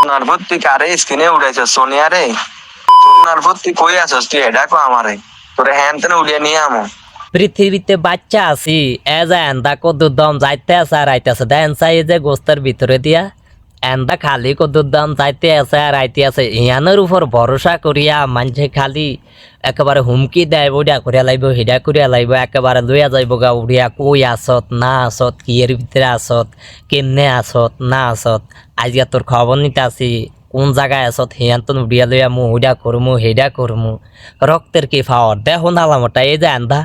সোনার ভর্তি কারে স্ক্রিনে উড়াইছে সোনিয়া রে। সোনার ভর্তি কই আছস তুই এটা কো আমারে, তোরে হ্যান তেন উড়িয়ে নিয়ে আমো। পৃথিবীতে বাচ্চা আছি এজা এন্দা কদ্দুর দম যাইতে আছে আর আইতেছে দেন চাই যে গোস্তের ভিতরে দিয়া এন্দা খালি কদ্দুর দম যাইতে আছে আর আইতে আছে ইয়ানের উপর ভরসা করিয়া মানুষে খালি একেবারে হুমকি দেয় ওইটা করিয়া লাইব হিডা করিয়া লাইব একেবারে লইয়া যাইব গা উড়িয়া কই আসত না আসত কি এর ভিতরে আসত কেমনে আসত না আসত আজকে তোর খবর নিতে আসি কোন জায়গায় আসত হিয়ান্তন উড়িয়া লইয়া মু ওইটা করমু হেডা করমু রক্তের কি পাওয়ার দেখো নালামটা এই যে এন্দা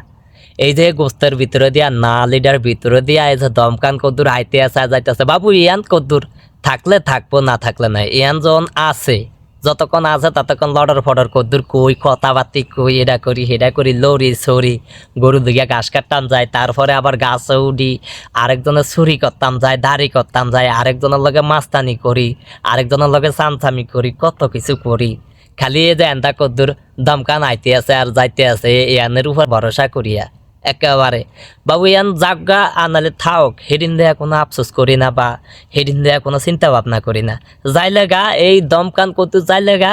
এই যে গোস্তের ভিতরে দিয়া না লিডার ভিতরে দিয়া এই যে দমকান কদ্দুর আইতে আসা যাইতেছে বাবু ইয়ান কদ্দুর থাকলে থাকবো না থাকলে নাই ইয়ান যখন আছে যতক্ষণ আছে ততক্ষণ লড়র ফডর কদ্দুর কই কথাবার্তি কই এটা করি হেডা করি লড়ি সরি গরু দিকে ঘাস কাটতাম যায় তারপরে আবার গাছে উঠি আরেকজনের ছুরি করতাম যায় দাড়ি করতাম যায় আরেকজনের লগে মাস্তানি করি আরেকজনের লগে চামচামি করি কত কিছু করি খালি এই যে এন্দা কদ্দুর দমকান আইতে আছে আর যাইতে আছে ইয়ানের উপর ভরসা করিয়া একেবারে বাবু ইয়ান জাগা আনালে থাক সেদিন দেয়া কোনো আফসোস করি না বা সেদিন দেয়া কোনো চিন্তা ভাবনা করি না যাইলে গা এই দমকান কতু যাইলে গা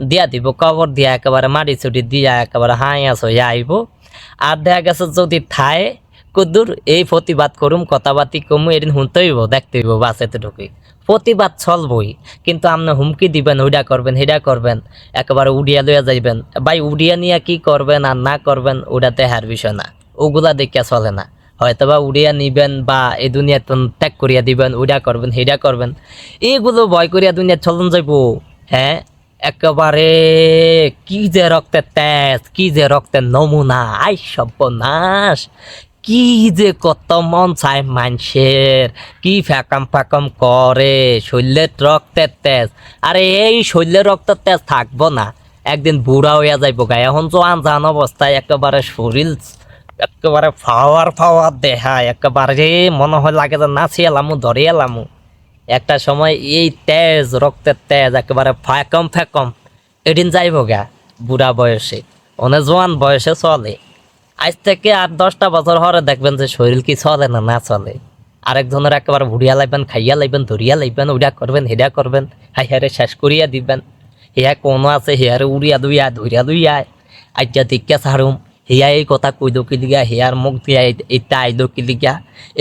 দিয়া দিব কবর দিয়া একেবারে মাটি চুটি দিয়া একেবারে হাঁয়া সইয়া আইব আর দেখা গেছে যদি থায় কদ্দুর এই প্রতিবাদ করুম কথাবার্তি কমু এদিন শুনতে হইব দেখতে হইব বাসেতে ঢুকি প্রতিবাদ চলবই কিন্তু আপনি হুমকি দিবেন ওইটা করবেন হেডা করবেন একেবারে উড়িয়া লইয়া যাইবেন ভাই উড়িয়া নিয়ে কি করবেন আর না করবেন ওটা দেখার বিষয় না ওগুলা দেখিয়া চলে না হয়তো বা উড়িয়া নিবেন বা এই দুনিয়া ত্যাগ করিয়া দিবেন ওইটা করবেন হেডা করবেন এইগুলো ভয় করিয়া দুনিয়া চলন যাইব হ্যাঁ একেবারে কি যে রক্তের তেজ কি যে রক্তের নমুনা আই সর্বনাশ কি যে কত মন চায় মানুষের কি ফ্যাকাম করে শরীরের রক্তের তেজ আরে এই শরীরের রক্তের তেজ থাকবো না একদিন বুড়া হইয়া যাইব গা এখন জোয়ান জান অবস্থায় একেবারে শরীর একেবারে ফাওয়ার দেখায় একেবারে মনে হয় লাগে যে নাচি এলামু ধরে এলামু একটা সময় এই তেজ রক্তের তেজ একেবারে ফ্যাকম এদিন যাইব গা বুড়া বয়সে অনেক জোয়ান বয়সে চলে আজ থেকে 8-10টা বছর হরে দেখবেন যে শরীর কি চলে না না চলে আরেকজনের একেবারে ভুড়িয়া লাইবেন খাইয়া লাইবেন ধরিয়া লাইবেন ওইটা করবেন হেডা করবেন হাইহারে শেষ করিয়া দিবেন হিয়া কোনো আছে হিয়ারে উড়িয়া দুইয়া ধরিয়া দুইয়া আজ্ঞা দিকা ছাড়ুম হিয়া এই কথা কই দো কি লিগা হিয়ার মুখ দিয়া এটা আইদো কি লিগা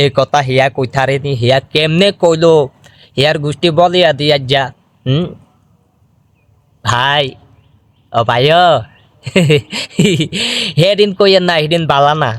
এই কথা হিয়া কই থারে নি হিয়া কেমনে কইলো হিয়ার গোষ্ঠী বলিয়া দিয়া যা ভাই ও ভাই সেদিন কইয়েন না সেদিন বালা না